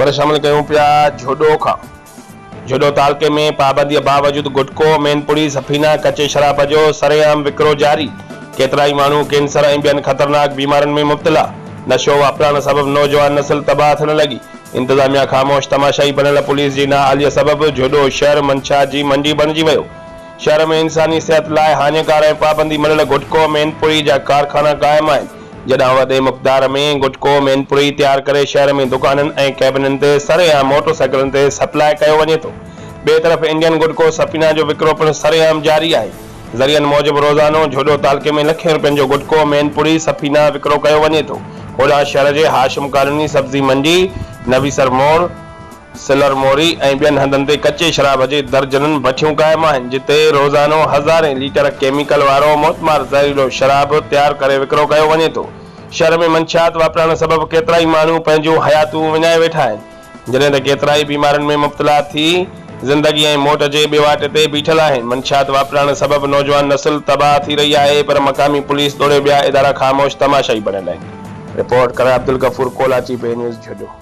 ख़बर शामिल कयूं पिया झोडो खां। झोडो तालुके में पाबंदी बावजूद गुटको, मैनपुरी, सफ़ीना, कचे शराब जो सरेआम विकिरो जारी। केतिराई माण्हू कैंसर ऐं ॿियनि ख़तरनाक बीमारियुनि में मुब्तला। नशो वापरण सबबि नौजवान नस्ल तबाह थियण लॻी। इंतज़ामिया ख़ामोश तमाशाई बणियल पुलिस जी नाअहलीअ सबबि झोडो शहर मंछा जी मंडी बणिजी वियो। शहर में इंसानी सिहत लाइ हानिकार ऐं पाबंदी मिलियल गुटको, मैनपुरी जा कारखाना क़ाइम आहिनि, जॾहिं वॾे मक़दार में गुटको, मैनपुरी तैयार करे शहर में दुकाननि ऐं कैबिननि ते सरेआम मोटरसाइकिलनि ते सप्लाई कयो वञे थो। ॿिए तरफ़ इंडियन गुटको, सफ़ीना जो विकिरो पिणु सरेआम जारी आहे। ज़रियनि मूजिबि रोज़ानो झोडो तालुके में लखें रुपयनि जो गुटको, मैनपुरी, सफ़ीना विकिरो कयो वञे थो। होॾां शहर जे हाशिम कॉलोनी, सब्ज़ी मंडी, नवीसर मोड़, सिलर मोरी ऐं ॿियनि हंधनि ते कचे शराब जी दर्जननि भठियूं क़ाइम आहिनि, जिते रोज़ानो हज़ारें लीटर केमिकल वारो मोतमार ज़हरीलो शराब तैयार करे विकिरो कयो वञे थो। शहर में मंशियात वापरण सबबि केतिराई माण्हू पंहिंजूं हयातूं विञाए वेठा आहिनि, जॾहिं त केतिराई बीमारियुनि में मुब्तला थी ज़िंदगी ऐं मौत जे ॿिवाट ते बीठल आहिनि। मंशियात वापरण सबबि नौजवान नस्ल तबाह थी रही आहे, पर मक़ामी पुलिस तोड़े ॿिया इदारा ख़ामोश तमाशाई बणियल आहिनि। रिपोर्ट करे अब्दुल गफूर, कोलाची, पे न्यूज़, झोडो।